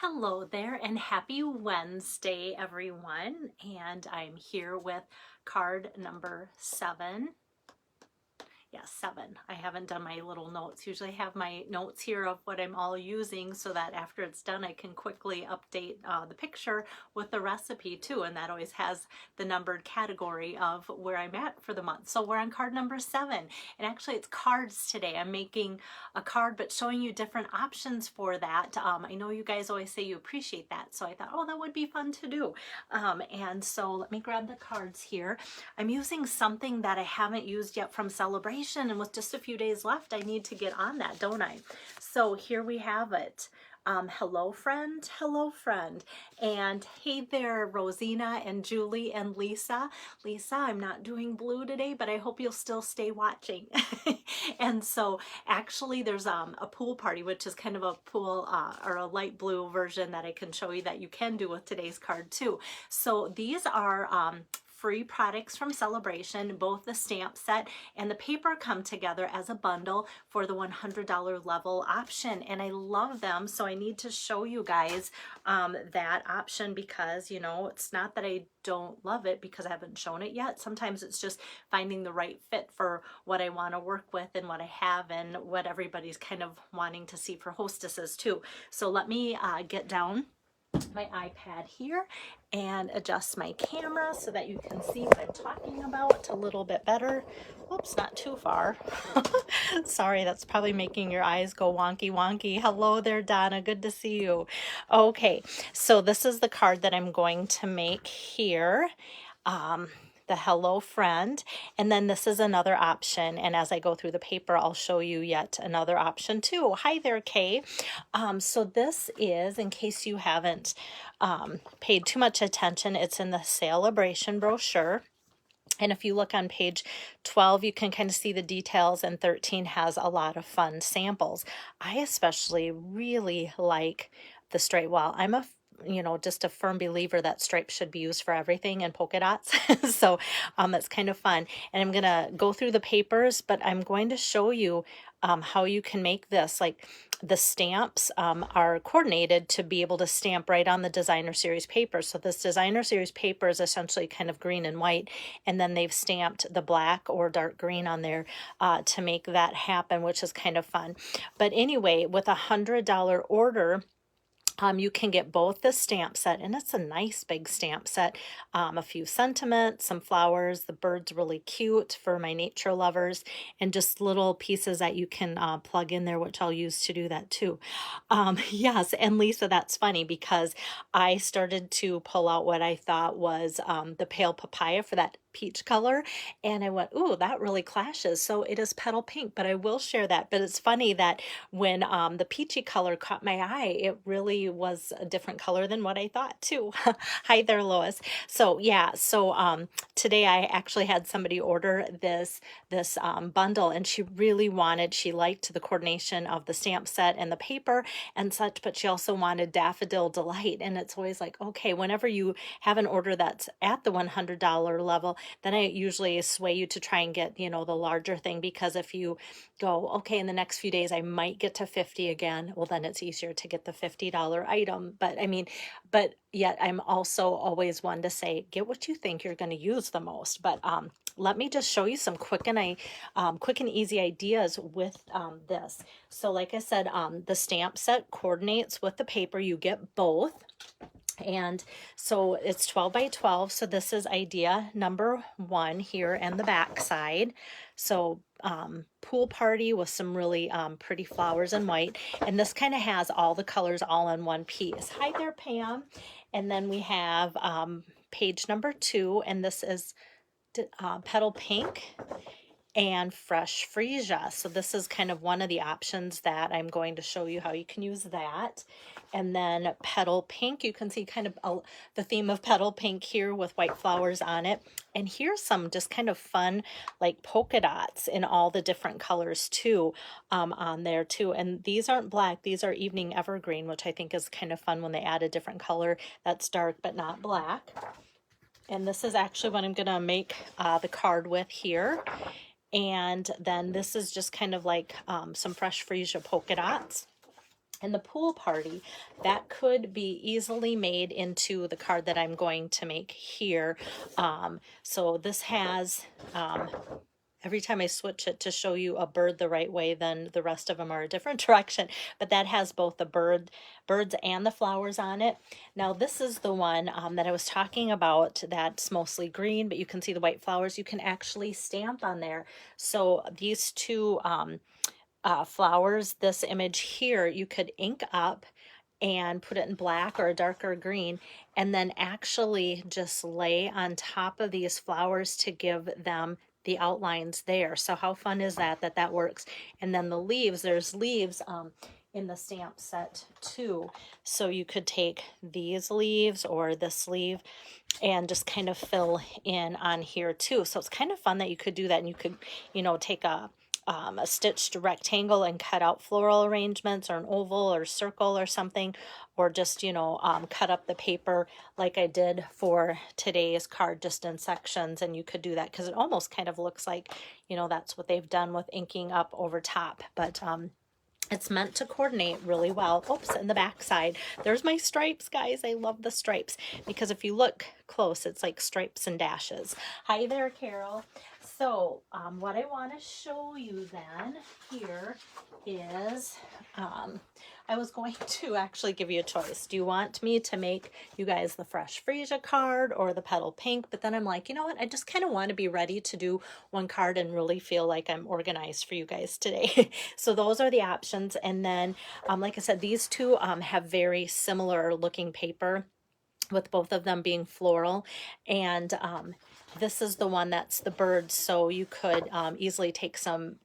Hello there and happy Wednesday, everyone. And I'm here with card number 7. Yeah, 7. I haven't done my little notes. Usually I have my notes here of what I'm all using so that after it's done I can quickly update the picture with the recipe too, and that always has the numbered category of where I'm at for the month. So we're on card number 7, and actually it's cards today. I'm making a card but showing you different options for that. I know you guys always say you appreciate that, so I thought, oh, that would be fun to do. And so let me grab the cards here. I'm using something that I haven't used yet from Celebration, and with just a few days left, I need to get on that, don't I? So here we have it. Hello friend, and hey there, Rosina and Julie and Lisa. Lisa, I'm not doing blue today, but I hope you'll still stay watching. And so actually there's a pool party, which is kind of a pool or a light blue version that I can show you that you can do with today's card too. So these are free products from Celebration. Both the stamp set and the paper come together as a bundle for the $100 level option, and I love them. So I need to show you guys that option because, you know, it's not that I don't love it because I haven't shown it yet. Sometimes it's just finding the right fit for what I want to work with and what I have and what everybody's kind of wanting to see for hostesses too. So let me get down my iPad here and adjust my camera so that you can see what I'm talking about a little bit better. Oops, not too far. Sorry, that's probably making your eyes go wonky wonky. Hello there, Donna. Good to see you. Okay, so this is the card that I'm going to make here. The hello friend, and then this is another option, and as I go through the paper I'll show you yet another option too. Hi there, Kay. So this is, in case you haven't paid too much attention, it's in the Celebration brochure. And if you look on page 12, you can kind of see the details, and 13 has a lot of fun samples. I especially really like the straight wall. I'm just a firm believer that stripes should be used for everything and polka dots. So it's kind of fun. And I'm going to go through the papers, but I'm going to show you how you can make this. Like the stamps are coordinated to be able to stamp right on the designer series paper. So this designer series paper is essentially kind of green and white, and then they've stamped the black or dark green on there to make that happen, which is kind of fun. But anyway, with $100 order, you can get both the stamp set, and it's a nice big stamp set, a few sentiments, some flowers, the bird's really cute for my nature lovers, and just little pieces that you can plug in there, which I'll use to do that too. Yes, and Lisa, that's funny because I started to pull out what I thought was the pale papaya for that peach color, and I went, ooh, that really clashes. So it is petal pink, but I will share that. But it's funny that when the peachy color caught my eye, it really was a different color than what I thought too. Hi there, Lois. So yeah, so today I actually had somebody order this bundle, and she liked the coordination of the stamp set and the paper and such, but she also wanted Daffodil Delight. And it's always like, okay, whenever you have an order that's at the $100 level, then I usually sway you to try and get, the larger thing, because if you go, okay, in the next few days I might get to 50 again, well, then it's easier to get the $50 item. But yet I'm also always one to say, get what you think you're going to use the most. But let me just show you some quick and easy ideas with this. So like I said, the stamp set coordinates with the paper. You get both. And so it's 12 by 12. So this is idea number 1 here, and the back side. So pool party with some really pretty flowers in white. And this kind of has all the colors all in one piece. Hi there, Pam. And then we have page number 2, and this is petal pink and fresh freesia. So this is kind of one of the options that I'm going to show you how you can use that. And then petal pink, you can see kind of the theme of petal pink here with white flowers on it. And here's some just kind of fun like polka dots in all the different colors too on there too. And these aren't black, these are evening evergreen, which I think is kind of fun when they add a different color that's dark but not black. And this is actually what I'm gonna make the card with here. And then this is just kind of like some fresh freesia polka dots. And the pool party, that could be easily made into the card that I'm going to make here. So this has, every time I switch it to show you a bird the right way, then the rest of them are a different direction. But that has both the birds and the flowers on it. Now this is the one that I was talking about that's mostly green, but you can see the white flowers. You can actually stamp on there. So these two flowers, this image here, you could ink up and put it in black or a darker green, and then actually just lay on top of these flowers to give them the outlines there. So how fun is that, that works? And then the leaves, there's leaves in the stamp set too. So you could take these leaves or this leaf and just kind of fill in on here too. So it's kind of fun that you could do that, and you could, you know, take a stitched rectangle and cut out floral arrangements, or an oval or circle or something, or just, you know, cut up the paper like I did for today's card, just in sections. And you could do that because it almost kind of looks like, you know, that's what they've done with inking up over top. But it's meant to coordinate really well. Oops, and the back side, there's my stripes, guys. I love the stripes because if you look close, it's like stripes and dashes. Hi there, Carol. So what I want to show you then here is, I was going to actually give you a choice. Do you want me to make you guys the Fresh Freesia card or the Petal Pink? But then I'm like, you know what? I just kind of want to be ready to do one card and really feel like I'm organized for you guys today. So those are the options. And then, like I said, these two have very similar looking paper, with both of them being floral. And this is the one that's the birds. So you could easily take some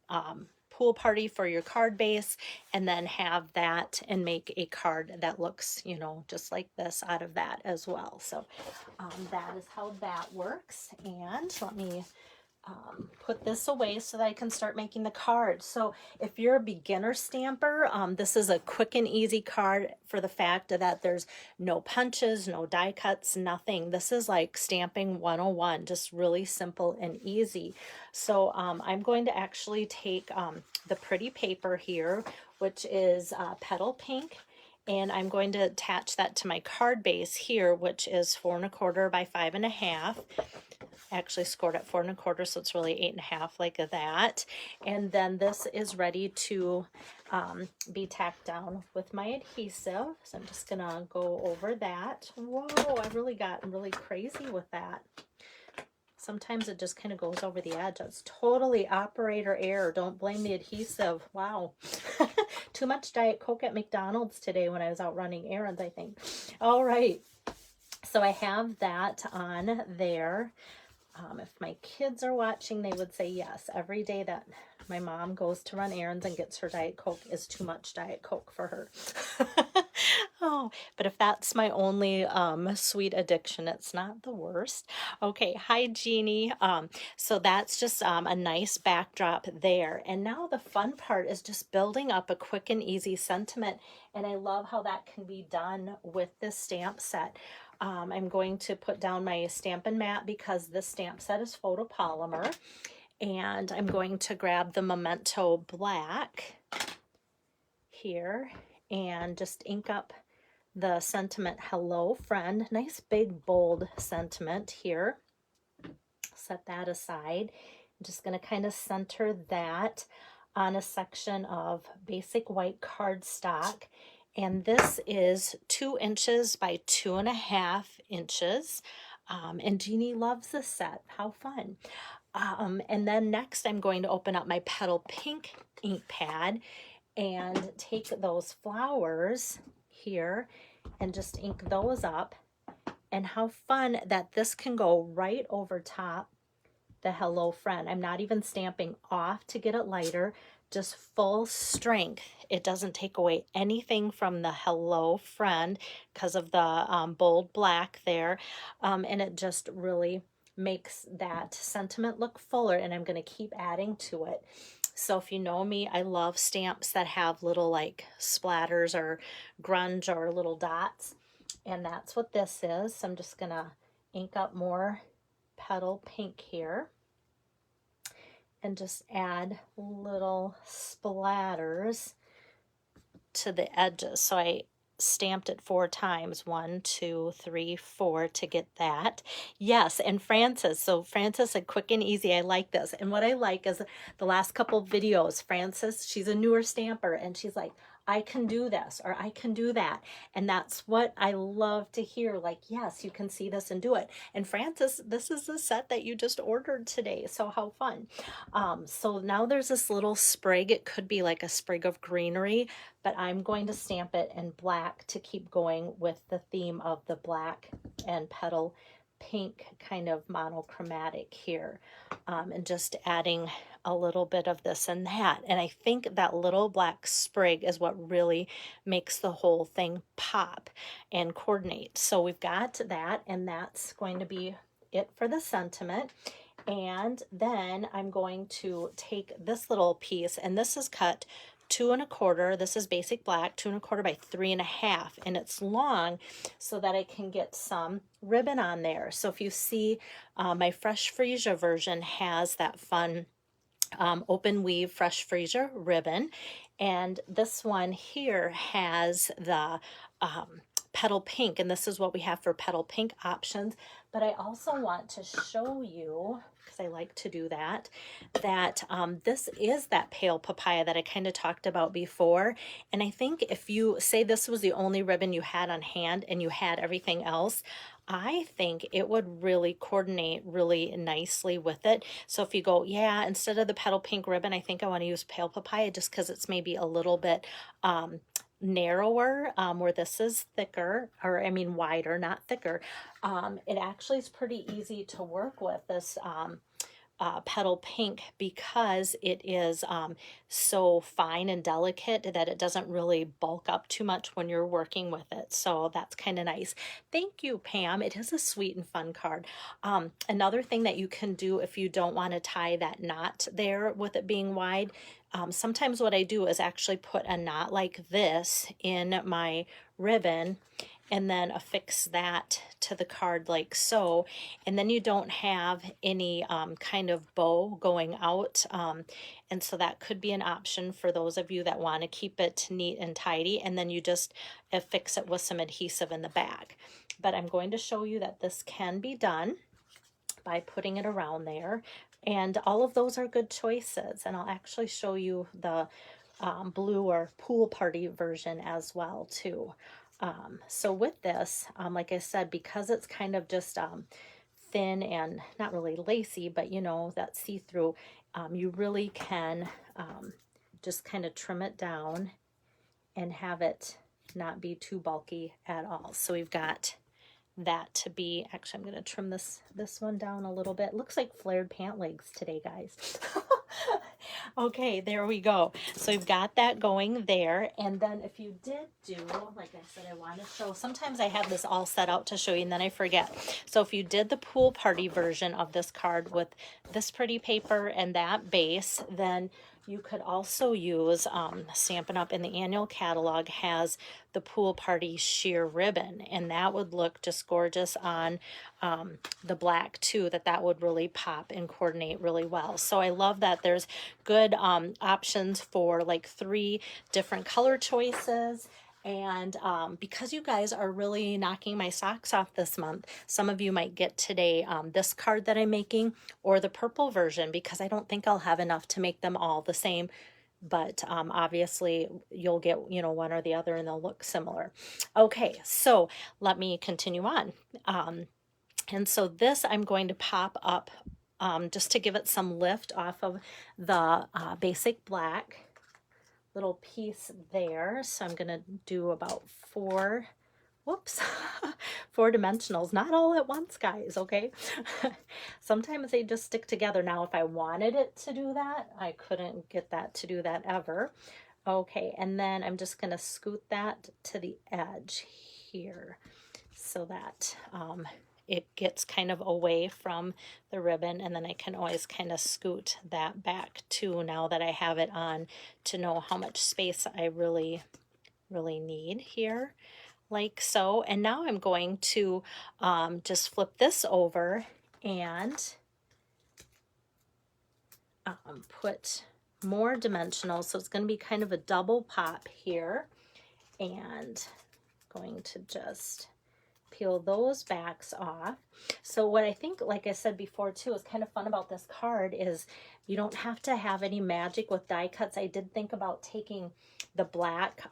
pool party for your card base and then have that and make a card that looks, you know, just like this out of that as well. So that is how that works. And let me put this away so that I can start making the card. So if you're a beginner stamper, this is a quick and easy card for the fact that there's no punches, no die cuts, nothing. This is like stamping 101, just really simple and easy. So I'm going to actually take the pretty paper here, which is Petal Pink, and I'm going to attach that to my card base here, which is 4 1/4 by 5 1/2. Actually scored at 4 1/4, so it's really 8 1/2, like that. And then this is ready to be tacked down with my adhesive. So I'm just gonna go over that. Whoa, I really got really crazy with that. Sometimes it just kind of goes over the edge. It's totally operator error. Don't blame the adhesive. Wow. Too much Diet Coke at McDonald's today when I was out running errands, I think. All right. So I have that on there. If my kids are watching, they would say yes. Every day that my mom goes to run errands and gets her Diet Coke is too much Diet Coke for her. Oh, but if that's my only sweet addiction, it's not the worst. Okay, hi Jeannie. So that's just a nice backdrop there. And now the fun part is just building up a quick and easy sentiment. And I love how that can be done with this stamp set. I'm going to put down my Stampin' Mat because this stamp set is photopolymer. And I'm going to grab the Memento Black here and just ink up the sentiment, hello friend. Nice big bold sentiment here. Set that aside. I'm just going to kind of center that on a section of basic white cardstock. And this is 2 inches by 2.5 inches. And Jeannie loves this set. How fun. And then next I'm going to open up my Petal Pink ink pad and take those flowers here and just ink those up. And how fun that this can go right over top the hello friend. I'm not even stamping off to get it lighter, just full strength. It doesn't take away anything from the hello friend because of the bold black there. And it just really makes that sentiment look fuller, and I'm going to keep adding to it. So if you know me, I love stamps that have little like splatters or grunge or little dots. And that's what this is. So I'm just going to ink up more Petal Pink here and just add little splatters to the edges. So I stamped it 4 times, 1, 2, 3, 4 to get that. Yes, and Frances, so Frances said quick and easy. I like this. And what I like is the last couple videos, Frances, she's a newer stamper, and she's like, I can do this, or I can do that. And that's what I love to hear. Like, yes, you can see this and do it. And Frances, this is the set that you just ordered today. So how fun. So now there's this little sprig. It could be like a sprig of greenery, but I'm going to stamp it in black to keep going with the theme of the black and petal pink kind of monochromatic here, and just adding a little bit of this and that. And I think that little black sprig is what really makes the whole thing pop and coordinate. So we've got that, and that's going to be it for the sentiment. And then I'm going to take this little piece, and this is cut 2 1/4. This is basic black, 2 1/4 by 3 1/2, and it's long so that I can get some ribbon on there. So if you see, my Fresh Freesia version has that fun open weave Fresh Freesia ribbon, and this one here has the petal pink, and this is what we have for petal pink options. But I also want to show you, because I like to do that, that this is that pale papaya that I kind of talked about before. And I think if you say this was the only ribbon you had on hand and you had everything else, I think it would really coordinate really nicely with it. So if you go, yeah, instead of the petal pink ribbon, I think I want to use pale papaya, just because it's maybe a little bit narrower, where this is thicker, or I mean wider, not thicker. It actually is pretty easy to work with, this petal pink, because it is so fine and delicate that it doesn't really bulk up too much when you're working with it. So that's kind of nice. Thank you, Pam. It is a sweet and fun card. Another thing that you can do if you don't want to tie that knot there with it being wide, sometimes what I do is actually put a knot like this in my ribbon and then affix that to the card like so, and then you don't have any kind of bow going out, and so that could be an option for those of you that want to keep it neat and tidy, and then you just affix it with some adhesive in the back. But I'm going to show you that this can be done by putting it around there, and all of those are good choices. And I'll actually show you the blue or pool party version as well too. So with this, like I said, because it's kind of just thin and not really lacy, but you know, that see-through, you really can just kind of trim it down and have it not be too bulky at all. So we've got that to be, actually I'm going to trim this one down a little bit. It looks like flared pant legs today, guys. Okay, there we go. So we've got that going there. And then if you did do, like I said, I want to show, sometimes I have this all set out to show you and then I forget. So if you did the pool party version of this card with this pretty paper and that base, then you could also use, Stampin' Up! In the annual catalog has the pool party sheer ribbon, and that would look just gorgeous on the black too, that would really pop and coordinate really well. So I love that there's good options for like 3 different color choices. And because you guys are really knocking my socks off this month, some of you might get today this card that I'm making, or the purple version, because I don't think I'll have enough to make them all the same. But obviously you'll get, you know, one or the other and they'll look similar. Okay, so let me continue on. And so this I'm going to pop up just to give it some lift off of the basic black little piece there. So I'm going to do about 4 dimensionals, not all at once, guys, okay? Sometimes they just stick together. Now, if I wanted it to do that, I couldn't get that to do that ever. Okay, and then I'm just going to scoot that to the edge here so that it gets kind of away from the ribbon, and then I can always kind of scoot that back too, now that I have it on, to know how much space I really need here, like so. And now I'm going to just flip this over and put more dimensional, so it's going to be kind of a double pop here. and going to just peel those backs off. So what I think, like I said before too, is kind of fun about this card is you don't have to have any magic with die cuts. I did think about taking the black,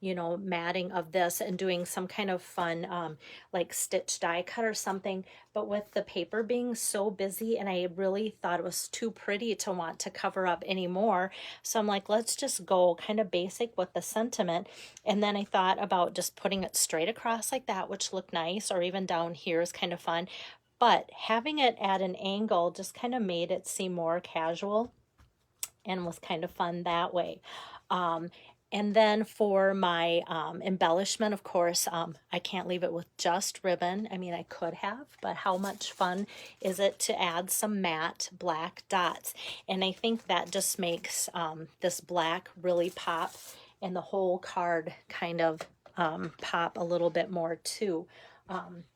you know, matting of this and doing some kind of fun, like stitch die cut or something. But with the paper being so busy, and I really thought it was too pretty to want to cover up anymore. So I'm like, let's just go kind of basic with the sentiment. And then I thought about just putting it straight across like that, which looked nice, or even down here is kind of fun. But having it at an angle just kind of made it seem more casual and was kind of fun that way. And then for my embellishment, of course, I can't leave it with just ribbon. I mean, I could have, but how much fun is it to add some matte black dots? And I think that just makes this black really pop, and the whole card kind of pop a little bit more too.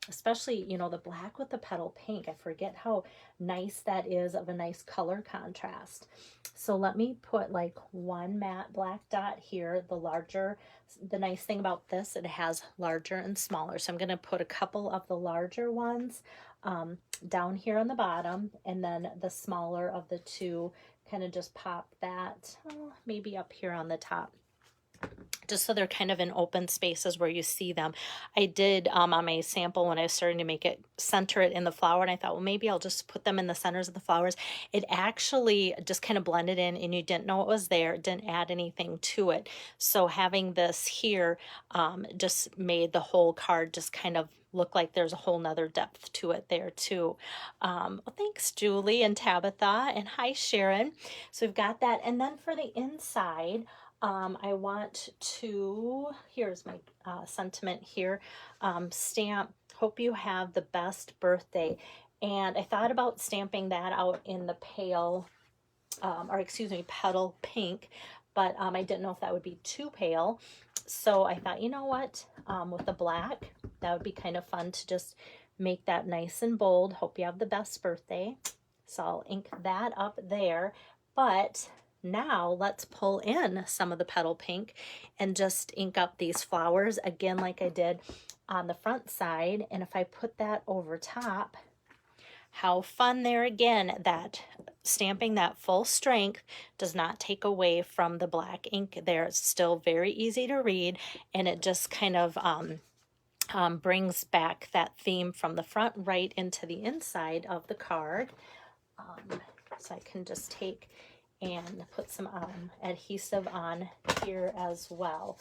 Especially, you know, the black with the petal pink. I forget how nice that is, of a nice color contrast. So let me put like one matte black dot here. The nice thing about this, it has larger and smaller. So I'm going to put a couple of the larger ones down here on the bottom, and then the smaller of the two kind of just pop that maybe up here on the top, just so they're kind of in open spaces where you see them. I did on my sample, when I was starting to make it, center it in the flower, and I thought, well, maybe I'll just put them in the centers of the flowers. It actually just kind of blended in, and you didn't know it was there. It didn't add anything to it. So having this here just made the whole card just kind of look like there's a whole nother depth to it there too. Well, thanks Julie and Tabitha, and hi Sharon. So we've got that. And then for the inside, I want to, here's my sentiment here, stamp, hope you have the best birthday. And I thought about stamping that out in the pale, or excuse me, petal pink, but I didn't know if that would be too pale. So I thought, you know what, with the black, that would be kind of fun to just make that nice and bold. Hope you have the best birthday. So I'll ink that up there. But now let's pull in some of the petal pink and just ink up these flowers again like I did on the front side. And if I put that over top, how fun there again, that stamping that full strength does not take away from the black ink there. It's still very easy to read, and it just kind of brings back that theme from the front right into the inside of the card. So I can just take and put some adhesive on here as well.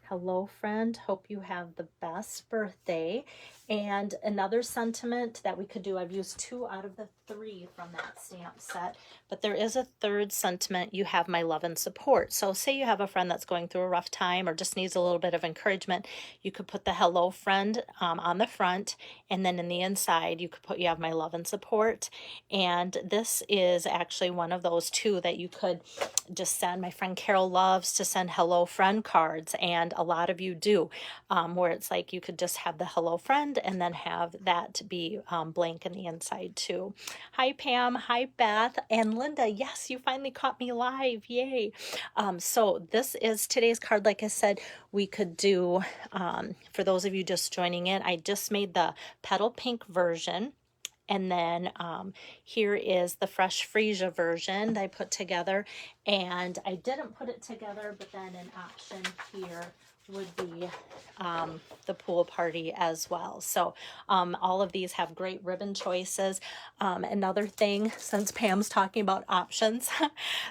Hello friend, hope you have the best birthday. And another sentiment that we could do, I've used 2 out of the 3 from that stamp set, but there is a third sentiment, you have my love and support. So say you have a friend that's going through a rough time or just needs a little bit of encouragement, you could put the hello friend on the front, and then in the inside you could put you have my love and support. And this is actually one of those 2 that you could just send. My friend Carol loves to send hello friend cards, and a lot of you do, where it's like you could just have the hello friend and then have that be blank in the inside too. Hi Pam, hi Beth, and Linda. Yes, you finally caught me live, yay. So this is today's card. Like I said, we could do, for those of you just joining in, I just made the petal pink version. And then here is the fresh freesia version that I put together. And I didn't put it together, but then an option here would be the pool party as well. So all of these have great ribbon choices. Another thing, since Pam's talking about options,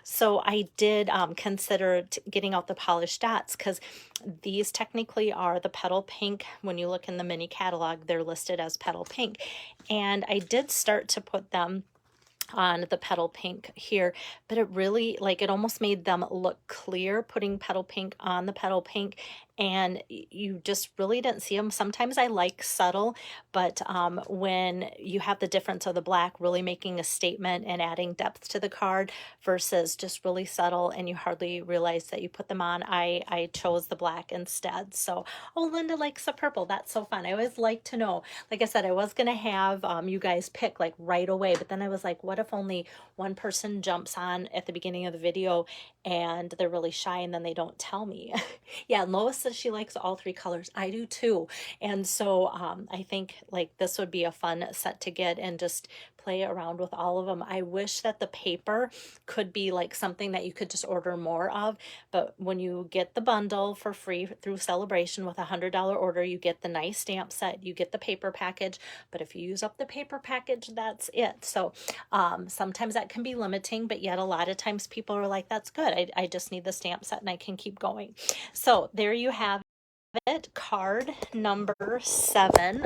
so I did consider getting out the polished dots, because these technically are the petal pink. When you look in the mini catalog, they're listed as petal pink. And I did start to put them on the petal pink here, but it really, like, it almost made them look clear putting petal pink on the petal pink, and you just really didn't see them. Sometimes I like subtle, but when you have the difference of the black really making a statement and adding depth to the card versus just really subtle and you hardly realize that you put them on, I chose the black instead. So, oh, Linda likes the purple. That's so fun. I always like to know. Like I said, I was going to have you guys pick like right away, but then I was like, what if only one person jumps on at the beginning of the video and they're really shy and then they don't tell me. Yeah, and Lois says she likes all three colors. I do too. And so I think like this would be a fun set to get and just play around with all of them. I wish that the paper could be like something that you could just order more of, but when you get the bundle for free through Celebration with $100 order, you get the nice stamp set, you get the paper package, but if you use up the paper package, that's it. So sometimes that can be limiting, but yet a lot of times people are like, that's good. I just need the stamp set and I can keep going. So there you have it, card number 7.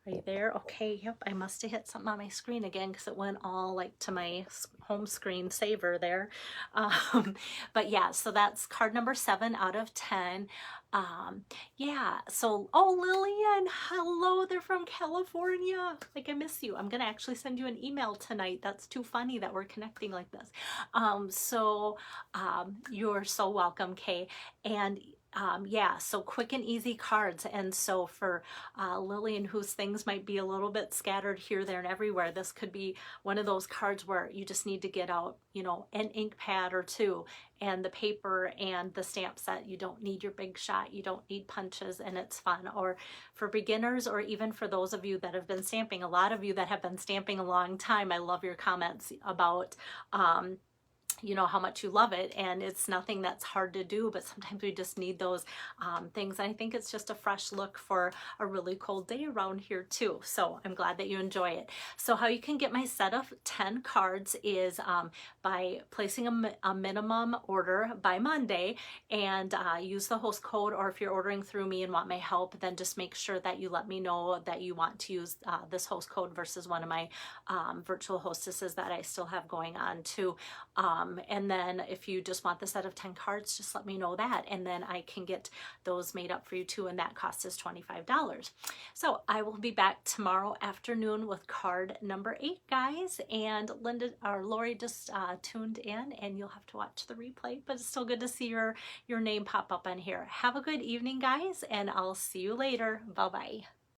Are you there? Okay, yep, I must have hit something on my screen again because it went all like to my home screen saver there. But yeah, so that's card number 7 out of 10. Yeah, so, oh, Lillian, hello, they're from California. Like, I miss you. I'm gonna actually send you an email tonight. That's too funny that we're connecting like this. You're so welcome, Kay. And yeah, so quick and easy cards. And so for Lillian, whose things might be a little bit scattered here, there, and everywhere, this could be one of those cards where you just need to get out, you know, an ink pad or two and the paper and the stamp set. You don't need your big shot. You don't need punches, and it's fun. Or for beginners, or even for those of you that have been stamping, a lot of you that have been stamping a long time, I love your comments about you know how much you love it, and it's nothing that's hard to do, but sometimes we just need those things. And I think it's just a fresh look for a really cold day around here too. So I'm glad that you enjoy it. So how you can get my set of 10 cards is by placing a minimum order by Monday, and use the host code, or if you're ordering through me and want my help, then just make sure that you let me know that you want to use this host code versus one of my virtual hostesses that I still have going on too. And then if you just want the set of 10 cards, just let me know that, and then I can get those made up for you too, and that cost is $25. So I will be back tomorrow afternoon with card number 8, guys, and Linda or Lori just tuned in, and you'll have to watch the replay, but it's still good to see your name pop up on here. Have a good evening, guys, and I'll see you later. Bye-bye.